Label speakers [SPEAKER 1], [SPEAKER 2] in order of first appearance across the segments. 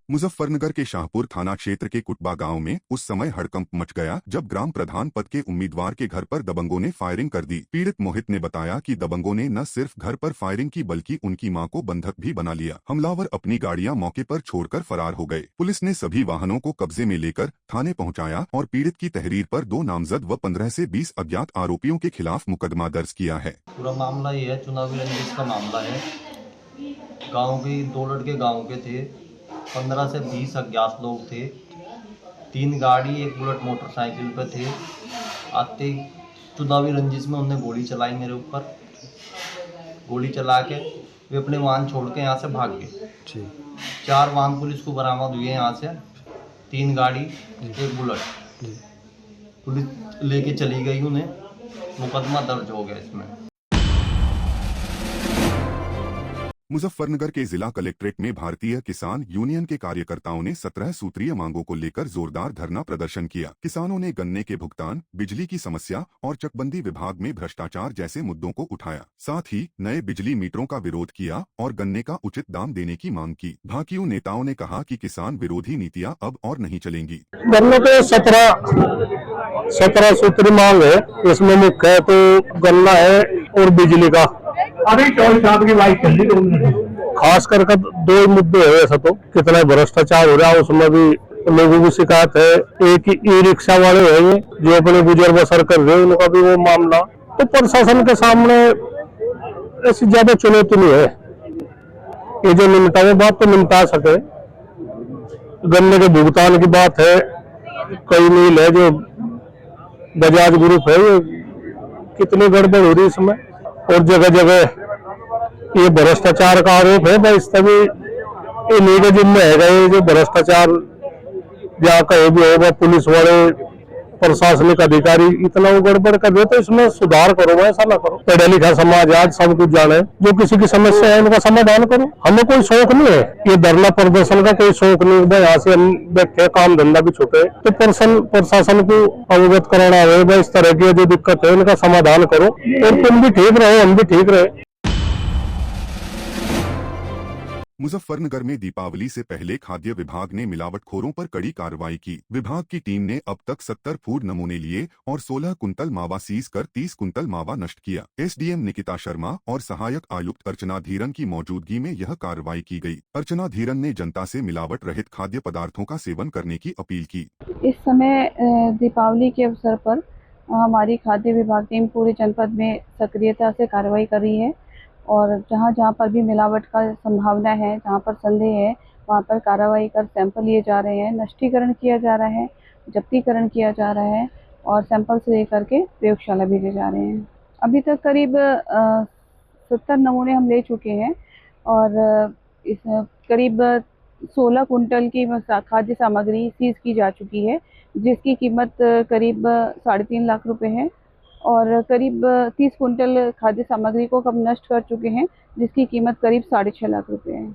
[SPEAKER 1] मुजफ्फरनगर के शाहपुर थाना क्षेत्र के कुटबा गांव में उस समय हड़कंप मच गया जब ग्राम प्रधान पद के उम्मीदवार के घर पर दबंगों ने फायरिंग कर दी। पीड़ित मोहित ने बताया कि दबंगों ने न सिर्फ घर पर फायरिंग की बल्कि उनकी मां को बंधक भी बना लिया। हमलावर अपनी गाड़ियां मौके पर छोड़कर फरार हो गए। पुलिस ने सभी वाहनों को कब्जे में लेकर थाने पहुँचाया और पीड़ित की तहरीर पर 2 नामजद व 15 से 20 अज्ञात आरोपियों के खिलाफ मुकदमा दर्ज किया है।
[SPEAKER 2] पूरा मामला ये है, चुनावी रंजिश का मामला है। गांव के 2 लड़के गांव के थे, 15 से 20 अज्ञात लोग थे। 3 गाड़ी, 1 बुलेट मोटरसाइकिल पे थे। आते चुनावी रंजिश में उन्होंने गोली चलाई मेरे ऊपर। गोली चला के वे अपने वाहन छोड़ के यहाँ से भाग गए। 4 वाहन पुलिस को बरामद हुए यहाँ से, 3 गाड़ी, 1 बुलेट। पुलिस लेके चली गई, उन्हें मुकदमा दर्ज हो गया इसमें।
[SPEAKER 1] मुजफ्फरनगर के जिला कलेक्ट्रेट में भारतीय किसान यूनियन के कार्यकर्ताओं ने 17 सूत्रीय मांगों को लेकर जोरदार धरना प्रदर्शन किया। किसानों ने गन्ने के भुगतान, बिजली की समस्या और चकबंदी विभाग में भ्रष्टाचार जैसे मुद्दों को उठाया। साथ ही नए बिजली मीटरों का विरोध किया और गन्ने का उचित दाम देने की मांग की। भाकियू नेताओं ने कहा कि किसान विरोधी नीतियां अब और नहीं चलेंगी।
[SPEAKER 3] गन्ने के 17 सूत्री मांग है। इसमें मुख्य है तो गन्ना है और बिजली का।
[SPEAKER 4] अभी 24 की बात चल रही।
[SPEAKER 3] खास करके 2 मुद्दे है। ऐसा तो कितना भ्रष्टाचार हो रहा है, उसमें भी लोगों की शिकायत है। एक ई रिक्शा वाले है जो अपने गुजर बसर कर रहे हैं, उनका भी वो मामला। तो प्रशासन के सामने ऐसी ज्यादा चुनौती नहीं है। ये जो निपटावे बात तो निपटा सके। गन्ने के भुगतान की बात है, कई मिल है जो बजाज ग्रुप है, कितनी गड़बड़ हो रही है इसमें। और जगह जगह ये भ्रष्टाचार का आरोप है। भाई तभी इन्हीं के जिम्मे है ये जो भ्रष्टाचार या कहीं भी होगा, पुलिस वाले प्रशासनिक अधिकारी इतना वो गड़बड़ कर रहे, तो इसमें सुधार करो, ऐसा ना करो। पढ़ा लिखा समाज आज सब कुछ जाने, जो किसी की समस्या है उनका समाधान करो। हमें कोई शौक नहीं है ये धरना प्रदर्शन का, कोई शौक नहीं है। यहाँ से हम बैठे, काम धंधा भी छूटे, तो प्रशासन को अवगत कराना है। भाई इस तरह की जो दिक्कत है इनका समाधान करो और तुम भी ठीक रहो, हम भी ठीक रहे।
[SPEAKER 1] मुजफ्फरनगर में दीपावली से पहले खाद्य विभाग ने मिलावटखोरों पर कड़ी कार्रवाई की। विभाग की टीम ने अब तक 70 फूड नमूने लिए और 16 कुंतल मावा सीज कर 30 कुंतल मावा नष्ट किया। एसडीएम निकिता शर्मा और सहायक आयुक्त अर्चना धीरन की मौजूदगी में यह कार्रवाई की गई। अर्चना धीरन ने जनता से मिलावट रहित खाद्य पदार्थों का सेवन करने की अपील की।
[SPEAKER 5] इस समय दीपावली के अवसर पर हमारी खाद्य विभाग टीम पूरे जनपद में सक्रियता से कार्रवाई कर रही है और जहाँ जहाँ पर भी मिलावट का संभावना है, जहाँ पर संदेह है, वहाँ पर कार्रवाई कर सैंपल लिए जा रहे हैं, नष्टीकरण किया जा रहा है, जब्तीकरण किया जा रहा है और सैंपल से लेकर के प्रयोगशाला भेजे जा रहे हैं। अभी तक करीब 70 नमूने हम ले चुके हैं और इस करीब 16 कुंटल की खाद्य सामग्री सीज की जा चुकी है, जिसकी कीमत करीब 3.5 लाख रुपए है और करीब 30 कुंटल खाद्य सामग्री को कब नष्ट कर चुके हैं, जिसकी कीमत करीब 6.5 लाख रुपए है।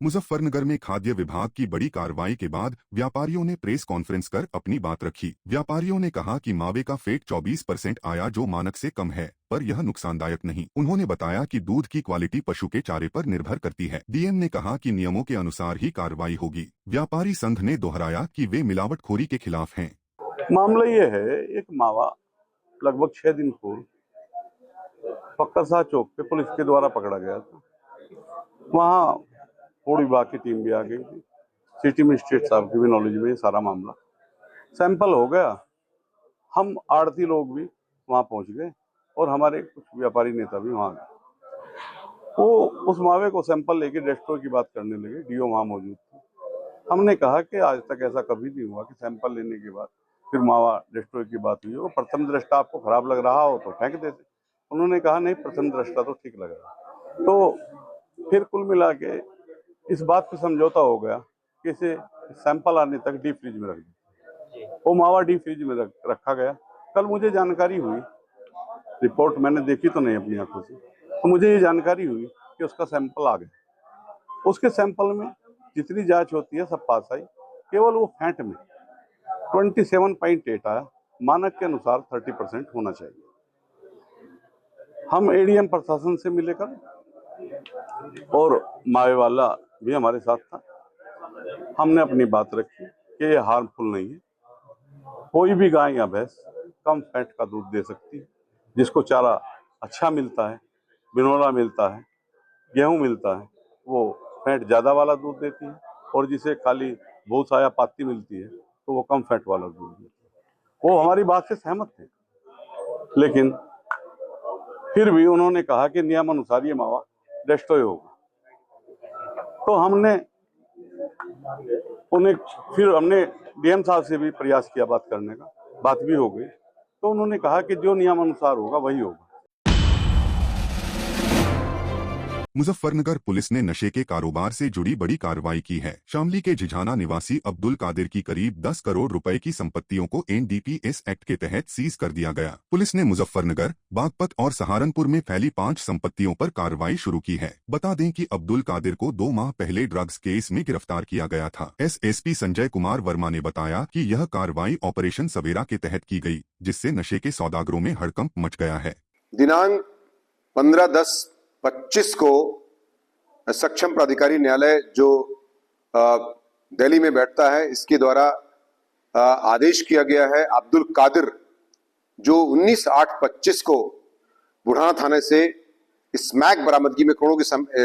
[SPEAKER 1] मुजफ्फरनगर में खाद्य विभाग की बड़ी कार्रवाई के बाद व्यापारियों ने प्रेस कॉन्फ्रेंस कर अपनी बात रखी। व्यापारियों ने कहा कि मावे का फेट 24% आया, जो मानक से कम है, पर यह नुकसानदायक नहीं। उन्होंने बताया कि दूध की क्वालिटी पशु के चारे पर निर्भर करती है। डीएम ने कहा कि नियमों के अनुसार ही कार्रवाई होगी। व्यापारी संघ ने दोहराया कि वे मिलावटखोरी के खिलाफ हैं।
[SPEAKER 6] मामला ये है, एक मावा लगभग 6 दिन पूर्व फक्करशाह चौक पे पुलिस के द्वारा पकड़ा गया था। वहाँ फूड विभाग की टीम भी आ गई थी, सिटी मजिस्ट्रेट साहब की भी नॉलेज में ये सारा मामला सैंपल हो गया। हम आड़ती लोग भी वहाँ पहुँच गए और हमारे कुछ व्यापारी नेता भी वहाँ गए। वो उस मावे को सैंपल लेके डेस्ट्रॉय की बात करने लगे। डीओ वहाँ मौजूद थे। हमने कहा कि आज तक ऐसा कभी नहीं हुआ कि सैंपल लेने के बाद फिर मावा डिस्ट्रॉय की बात हुई हो। प्रथम दृष्टा आपको खराब लग रहा हो तो फेंक देते। उन्होंने कहा नहीं, प्रथम दृष्टा तो ठीक लग रहा। तो फिर कुल मिला के इस बात पे समझौता हो गया कि इसे सैंपल आने तक डीप फ्रीज में रख दें। वो मावा डीप फ्रीज में रखा गया। कल मुझे जानकारी हुई, रिपोर्ट मैंने देखी तो नहीं अपनी आंखों से, तो मुझे ये जानकारी हुई कि उसका सैंपल आ गया। उसके सैंपल में जितनी जांच होती है सब पास आई, केवल वो फैट में 27.8 आया। मानक के अनुसार 30% होना चाहिए। हम एडीएम प्रशासन से मिलेकर और मावे वाला भी हमारे साथ था। हमने अपनी बात रखी कि ये हार्मफुल नहीं है, कोई भी गाय या भैंस कम फैट का दूध दे सकती है। जिसको चारा अच्छा मिलता है, बिनोला मिलता है, गेहूं मिलता है, वो फैट ज़्यादा वाला दूध देती है, और जिसे खाली भूसा या पाती मिलती है तो वो कम फैट वाला दूध देती है। वो हमारी बात से सहमत थे, लेकिन फिर भी उन्होंने कहा कि नियम अनुसार ये मावा डेस्ट्रॉय होगा। तो हमने डीएम साहब से भी प्रयास किया बात करने का, बात भी हो गई। तो उन्होंने कहा कि जो नियम अनुसार होगा वही होगा।
[SPEAKER 1] मुजफ्फरनगर पुलिस ने नशे के कारोबार से जुड़ी बड़ी कार्रवाई की है। शामली के जिझाना निवासी अब्दुल कादिर की करीब 10 करोड़ रुपए की संपत्तियों को एनडीपीएस एक्ट के तहत सीज कर दिया गया। पुलिस ने मुजफ्फरनगर, बागपत और सहारनपुर में फैली 5 संपत्तियों पर कार्रवाई शुरू की है। बता दें कि अब्दुल कादिर को 2 माह पहले ड्रग्स केस में गिरफ्तार किया गया था। एसएसपी संजय कुमार वर्मा ने बताया कि यह कार्रवाई ऑपरेशन सवेरा के तहत की गई, जिससे नशे के सौदागरों में हड़कंप मच गया है।
[SPEAKER 7] दिनांक 15/10/25 को सक्षम प्राधिकारी न्यायालय जो दिल्ली में बैठता है, इसके द्वारा आदेश किया गया है अब्दुल कादिर, जो 19/8/25 को बुढ़ाना थाने से स्मैक बरामदगी में, करोड़ों की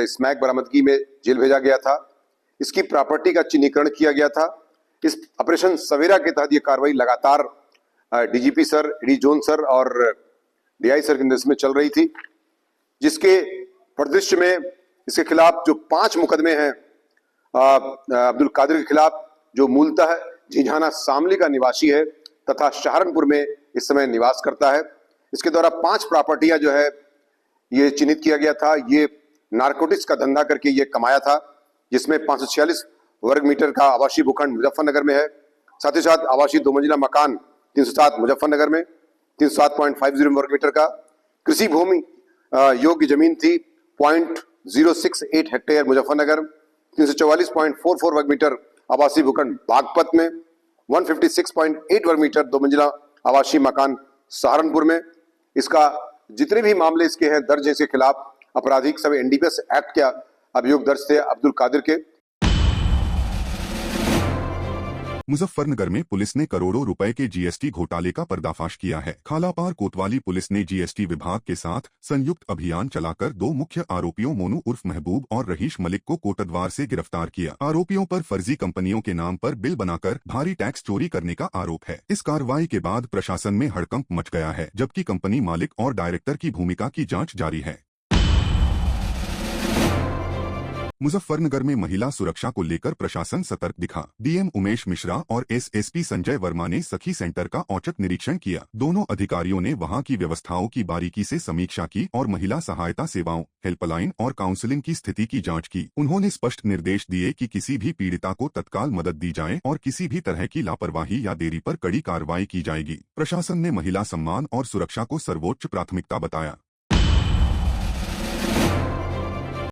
[SPEAKER 7] स्मैक बरामदगी में जेल भेजा गया था। इसकी प्रॉपर्टी का चिन्हीकरण किया गया था। इस ऑपरेशन सवेरा के तहत ये कार्रवाई लगातार DGP sir, AD zone sir और डीआई सर के निर्देश में चल रही थी, जिसके परिदृश्य में इसके खिलाफ जो 5 मुकदमे हैं अब्दुल कादिर के खिलाफ, जो मूलतः झिझाना शामली का निवासी है तथा सहारनपुर में इस समय निवास करता है। इसके द्वारा 5 प्रॉपर्टियां जो है ये चिन्हित किया गया था। ये नारकोटिक्स का धंधा करके ये कमाया था, जिसमें 546 वर्ग मीटर का आवासीय भूखंड मुजफ्फरनगर में है। साथ ही साथ आवासीय 2 मंजिला मकान 307 मुजफ्फरनगर में, 307.50 वर्ग मीटर का कृषि भूमि योग्य जमीन थी 0.068 हेक्टेयर मुजफ्फरनगर, 344.44 वर्ग मीटर आवासीय भूखंड बागपत में, 156.8 वर्ग मीटर 2 मंजिला आवासीय मकान सहारनपुर में। इसका जितने भी मामले इसके हैं दर्ज है, इसके खिलाफ आपराधिक सब एनडीपीएस एक्ट के अभियोग दर्ज थे अब्दुल कादिर के।
[SPEAKER 1] मुजफ्फरनगर में पुलिस ने करोड़ों रुपए के जीएसटी घोटाले का पर्दाफाश किया है। खालापार कोतवाली पुलिस ने जीएसटी विभाग के साथ संयुक्त अभियान चलाकर 2 मुख्य आरोपियों मोनू उर्फ महबूब और रहीश मलिक को कोटद्वार से गिरफ्तार किया। आरोपियों पर फर्जी कंपनियों के नाम पर बिल बनाकर भारी टैक्स चोरी करने का आरोप है। इस कार्रवाई के बाद प्रशासन में हड़कंप मच गया है, जबकि कंपनी मालिक और डायरेक्टर की भूमिका की जाँच जारी है। मुजफ्फरनगर में महिला सुरक्षा को लेकर प्रशासन सतर्क दिखा। डीएम उमेश मिश्रा और एसएसपी संजय वर्मा ने सखी सेंटर का औचक निरीक्षण किया। दोनों अधिकारियों ने वहां की व्यवस्थाओं की बारीकी से समीक्षा की और महिला सहायता सेवाओं, हेल्पलाइन और काउंसलिंग की स्थिति की जांच की। उन्होंने स्पष्ट निर्देश दिए कि किसी भी पीड़िता को तत्काल मदद दी जाए और किसी भी तरह की लापरवाही या देरी पर कड़ी कार्रवाई की जाएगी। प्रशासन ने महिला सम्मान और सुरक्षा को सर्वोच्च प्राथमिकता बताया।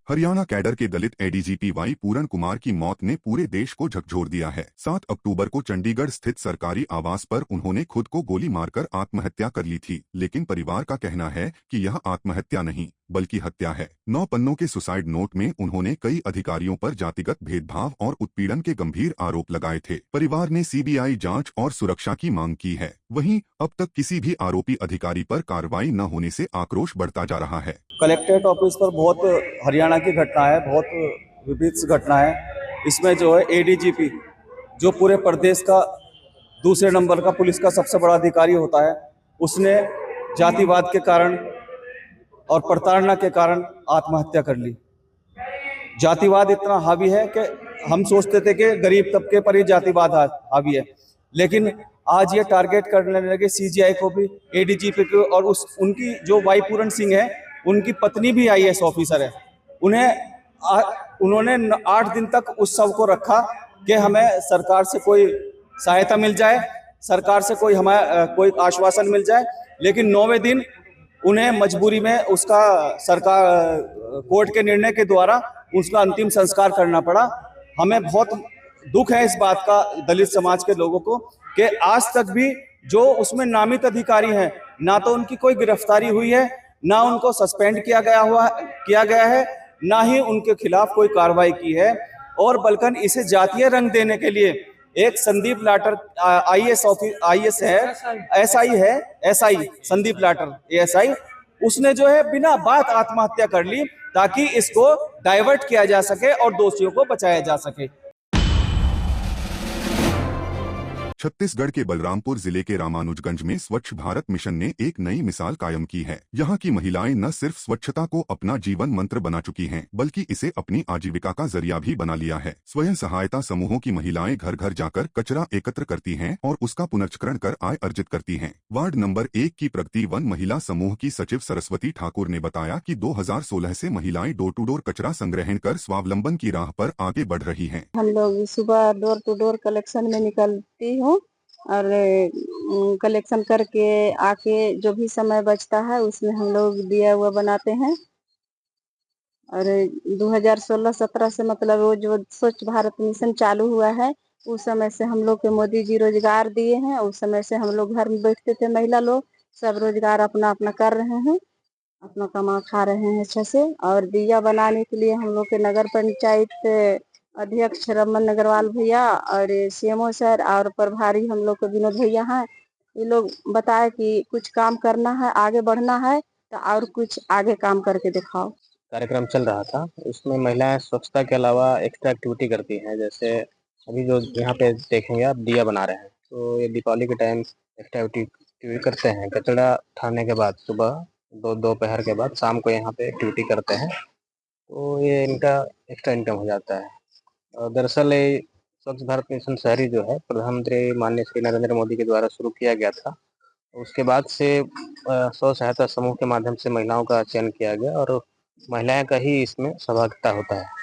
[SPEAKER 1] हरियाणा कैडर के दलित एडीजीपी वाई पूरन कुमार की मौत ने पूरे देश को झकझोर दिया है। 7 अक्टूबर को चंडीगढ़ स्थित सरकारी आवास पर उन्होंने खुद को गोली मारकर आत्महत्या कर ली थी, लेकिन परिवार का कहना है कि यह आत्महत्या नहीं बल्कि हत्या है। 9 पन्नों के सुसाइड नोट में उन्होंने कई अधिकारियों पर जातिगत भेदभाव और उत्पीड़न के गंभीर आरोप लगाए थे। परिवार ने सीबीआई जांच और सुरक्षा की मांग की है। वहीं अब तक किसी भी आरोपी अधिकारी पर कार्रवाई न होने से आक्रोश बढ़ता जा रहा है।
[SPEAKER 8] कलेक्ट्रेट ऑफिस पर बहुत हरियाणा की घटना है, बहुत विभत्स घटना है। इसमें जो है एडीजीपी, जो पूरे प्रदेश का दूसरे नंबर का पुलिस का सबसे बड़ा अधिकारी होता है, उसने जातिवाद के कारण और प्रताड़ना के कारण आत्महत्या कर ली। जातिवाद इतना हावी है कि हम सोचते थे कि गरीब तबके पर ही जातिवाद हावी है, लेकिन आज ये टारगेट करने लगे सीजीआई को भी, एडीजीपी को, और उनकी जो वाई पूरन सिंह है, उनकी पत्नी भी आईएएस ऑफिसर है। उन्होंने 8 दिन तक उस सब को रखा कि हमें सरकार से कोई सहायता मिल जाए, सरकार से कोई आश्वासन मिल जाए, लेकिन 9वें दिन उन्हें मजबूरी में उसका सरकार कोर्ट के निर्णय के द्वारा उसका अंतिम संस्कार करना पड़ा। हमें बहुत दुख है इस बात का, दलित समाज के लोगों को, कि आज तक भी जो उसमें नामित अधिकारी हैं, ना तो उनकी कोई गिरफ्तारी हुई है, ना उनको सस्पेंड किया गया है, ना ही उनके खिलाफ कोई कार्रवाई की है। और बल्कि इसे जातीय रंग देने के लिए एक संदीप लाटर आईएएस है, एसआई संदीप लाटर एएसआई, उसने जो है बिना बात आत्महत्या कर ली ताकि इसको डाइवर्ट किया जा सके और दोषियों को बचाया जा सके।
[SPEAKER 1] छत्तीसगढ़ के बलरामपुर जिले के रामानुजगंज में स्वच्छ भारत मिशन ने एक नई मिसाल कायम की है। यहाँ की महिलाएं न सिर्फ स्वच्छता को अपना जीवन मंत्र बना चुकी हैं, बल्कि इसे अपनी आजीविका का जरिया भी बना लिया है। स्वयं सहायता समूहों की महिलाएं घर घर जाकर कचरा एकत्र करती हैं और उसका पुनर्चक्रण कर आय अर्जित करती हैं। वार्ड नंबर 1 की प्रगति वन महिला समूह की सचिव सरस्वती ठाकुर ने बताया कि 2016 से महिलाएं डोर टू डोर कचरा संग्रहण कर स्वावलंबन की राह पर आगे बढ़ रही हैं।
[SPEAKER 5] हम लोग सुबह डोर टू डोर कलेक्शन में निकलती हूँ और कलेक्शन करके आके जो भी समय बचता है उसमें हम लोग दिया हुआ बनाते हैं। और 2016-17 से मतलब वो जो स्वच्छ भारत मिशन चालू हुआ है उस समय से हम लोग के मोदी जी रोजगार दिए हैं। उस समय से हम लोग घर में बैठते थे, महिला लोग सब रोजगार अपना अपना कर रहे हैं, अपना कमा खा रहे हैं अच्छे से। और दिया बनाने के लिए हम लोग के नगर पंचायत अध्यक्ष रमन अग्रवाल भैया और सीएमओ सर और प्रभारी हम लोग के विनोद भैया हैं। ये लोग बताए कि कुछ काम करना है, आगे बढ़ना है तो और कुछ आगे काम करके दिखाओ।
[SPEAKER 3] कार्यक्रम चल रहा था, इसमें महिलाएं स्वच्छता के अलावा एक्स्ट्रा एक्टिविटी करती हैं। जैसे अभी जो यहाँ पे देखेंगे आप दिया बना रहे हैं, तो ये दीपावली के टाइम एक्स्ट्रा एक्टिविटी करते हैं। कचरा उठाने के बाद सुबह दोपहर के बाद शाम को यहाँ पे एक्टिविटी करते हैं, तो ये इनका एक्स्ट्रा इनकम हो जाता है। और दरअसल ये स्वच्छ भारत मिशन शहरी जो है प्रधानमंत्री माननीय श्री नरेंद्र मोदी के द्वारा शुरू किया गया था। उसके बाद से स्व सहायता समूह के माध्यम से महिलाओं का चयन किया गया और महिलाएं का ही इसमें सहभागिता होता है।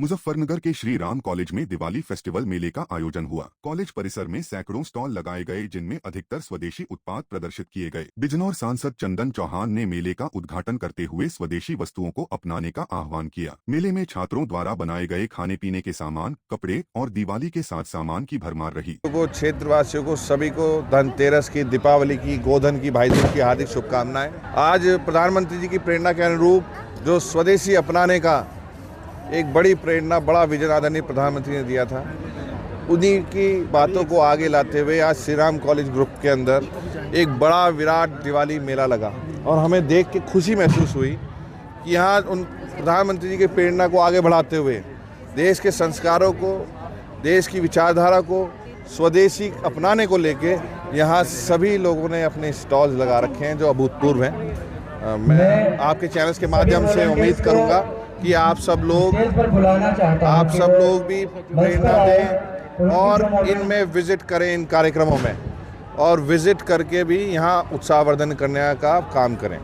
[SPEAKER 1] मुजफ्फरनगर के श्री राम कॉलेज में दिवाली फेस्टिवल मेले का आयोजन हुआ। कॉलेज परिसर में सैकड़ों स्टॉल लगाए गए, जिनमें अधिकतर स्वदेशी उत्पाद प्रदर्शित किए गए। बिजनौर सांसद चंदन चौहान ने मेले का उद्घाटन करते हुए स्वदेशी वस्तुओं को अपनाने का आह्वान किया। मेले में छात्रों द्वारा बनाए गए खाने पीने के सामान, कपड़े और दिवाली के साथ सामान की भरमार रही।
[SPEAKER 6] क्षेत्रवासियों को सभी को धनतेरस की, दीपावली की, गोधन की, भाई दूज की हार्दिक शुभकामनाएं। आज प्रधानमंत्री जी की प्रेरणा के अनुरूप जो स्वदेशी अपनाने का एक बड़ी प्रेरणा, बड़ा विजन आदरणीय प्रधानमंत्री ने दिया था, उन्हीं की बातों को आगे लाते हुए आज श्री राम कॉलेज ग्रुप के अंदर एक बड़ा विराट दिवाली मेला लगा और हमें देख के खुशी महसूस हुई कि यहाँ उन प्रधानमंत्री जी की प्रेरणा को आगे बढ़ाते हुए देश के संस्कारों को, देश की विचारधारा को स्वदेशी अपनाने को लेके यहाँ सभी लोगों ने अपने स्टॉल्स लगा रखे हैं जो अभूतपूर्व हैं। मैं आपके चैनल्स के माध्यम से उम्मीद करूँगा कि आप सब लोग भी प्रेरणा दें और इनमें विजिट करें, इन कार्यक्रमों में, और विजिट करके भी यहाँ उत्साहवर्धन करने का काम करें।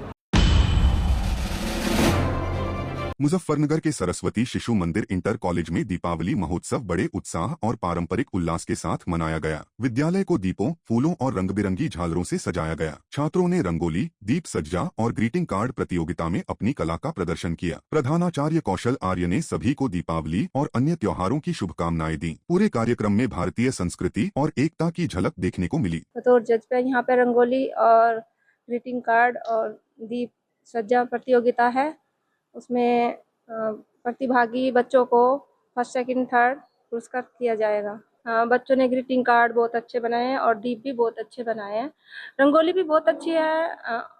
[SPEAKER 1] मुजफ्फरनगर के सरस्वती शिशु मंदिर इंटर कॉलेज में दीपावली महोत्सव बड़े उत्साह और पारंपरिक उल्लास के साथ मनाया गया। विद्यालय को दीपों, फूलों और रंग बिरंगी झालरों से सजाया गया। छात्रों ने रंगोली, दीप सज्जा और ग्रीटिंग कार्ड प्रतियोगिता में अपनी कला का प्रदर्शन किया। प्रधानाचार्य कौशल आर्य ने सभी को दीपावली और अन्य त्योहारों की शुभकामनाएं दी। पूरे कार्यक्रम में भारतीय संस्कृति और एकता की झलक देखने को मिली।
[SPEAKER 5] बतौर जज पे यहाँ पे रंगोली और ग्रीटिंग कार्ड और दीप सज्जा प्रतियोगिता है। उसमें प्रतिभागी बच्चों को फर्स्ट, सेकंड, थर्ड पुरस्कार किया जाएगा। बच्चों ने ग्रीटिंग कार्ड बहुत अच्छे बनाए हैं और दीप भी बहुत अच्छे बनाए हैं। रंगोली भी बहुत अच्छी है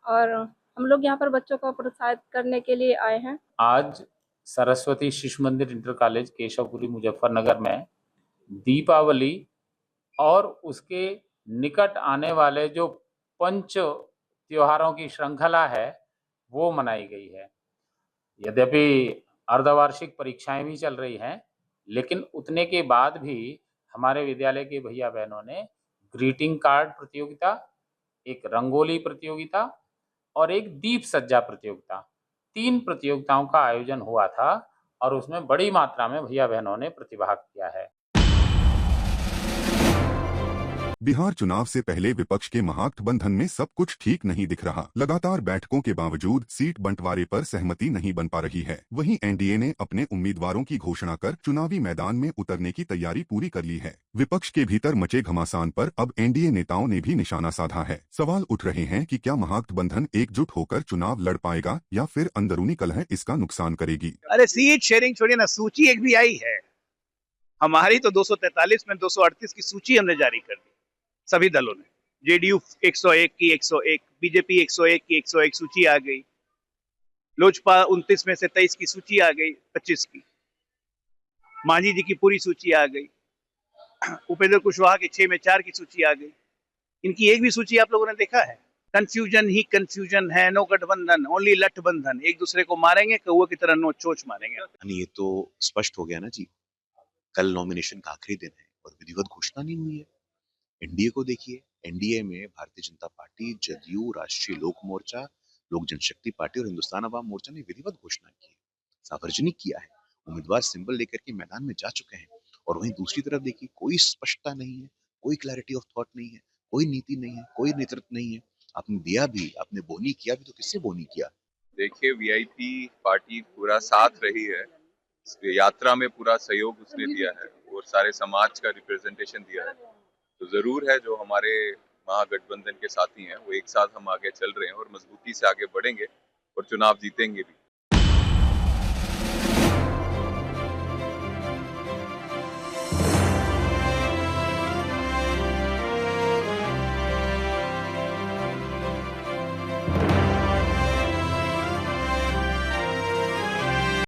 [SPEAKER 5] और हम लोग यहाँ पर बच्चों को प्रोत्साहित करने के लिए आए हैं।
[SPEAKER 9] आज सरस्वती शिशु मंदिर इंटर कॉलेज केशवपुरी मुजफ्फरनगर में दीपावली और उसके निकट आने वाले जो पंच त्योहारों की श्रृंखला है वो मनाई गई है। यद्यपि अर्धवार्षिक परीक्षाएं भी चल रही हैं, लेकिन उतने के बाद भी हमारे विद्यालय के भैया बहनों ने ग्रीटिंग कार्ड प्रतियोगिता, एक रंगोली प्रतियोगिता और एक दीप सज्जा प्रतियोगिता, 3 प्रतियोगिताओं का आयोजन हुआ था और उसमें बड़ी मात्रा में भैया बहनों ने प्रतिभाग किया है।
[SPEAKER 1] बिहार चुनाव से पहले विपक्ष के महागठबंधन में सब कुछ ठीक नहीं दिख रहा। लगातार बैठकों के बावजूद सीट बंटवारे पर सहमति नहीं बन पा रही है। वहीं एनडीए ने अपने उम्मीदवारों की घोषणा कर चुनावी मैदान में उतरने की तैयारी पूरी कर ली है। विपक्ष के भीतर मचे घमासान पर अब एनडीए नेताओं ने भी निशाना साधा है। सवाल उठ रहे हैं कि क्या महागठबंधन एकजुट होकर चुनाव लड़ पाएगा या फिर अंदरूनी कलह इसका नुकसान करेगी।
[SPEAKER 4] अरे सीट शेयरिंग छोड़िए ना, सूची एक भी आई है हमारी तो 243 में 238 की सूची हमने जारी कर दी सभी दलों ने। जेडीयू 101 की 101, बीजेपी 101 की 101 सूची आ गई, लोजपा 29 में से 23 की सूची आ गई, 25 की मांझी जी की पूरी सूची आ गई, उपेंद्र कुशवाहा के 6 में 4 की सूची आ गई। इनकी एक भी सूची आप लोगों ने देखा है? कंफ्यूजन ही कंफ्यूजन है। नो गठबंधन, ओनली लठबंधन। एक दूसरे को मारेंगे, कौवे की तरह नो चोच मारेंगे।
[SPEAKER 10] ये तो स्पष्ट हो गया ना जी, कल नॉमिनेशन का आखिरी दिन है और विधिवत घोषणा नहीं हुई है। एनडीए को देखिए, एनडीए में भारतीय जनता पार्टी, जदयू, राष्ट्रीय लोक मोर्चा, लोक जनशक्ति पार्टी और हिंदुस्तान अवाम मोर्चा ने विधिवत घोषणा की है, सार्वजनिक किया है, उम्मीदवार सिंबल लेकर के मैदान में जा चुके हैं। और वहीं दूसरी तरफ देखिए, कोई स्पष्टता नहीं है, कोई क्लैरिटी ऑफ थॉट नहीं है, कोई नीति नहीं है, कोई नेतृत्व नहीं है। आपने दिया भी, आपने बोनी किया भी, तो किससे बोनी किया?
[SPEAKER 11] देखिए, वीआईपी पार्टी पूरा साथ रही है, यात्रा में पूरा सहयोग उसने दिया है और सारे समाज का रिप्रेजेंटेशन दिया है। तो जरूर है जो हमारे महागठबंधन के साथी हैं वो एक साथ हम आगे चल रहे हैं और मजबूती से आगे बढ़ेंगे और चुनाव जीतेंगे भी।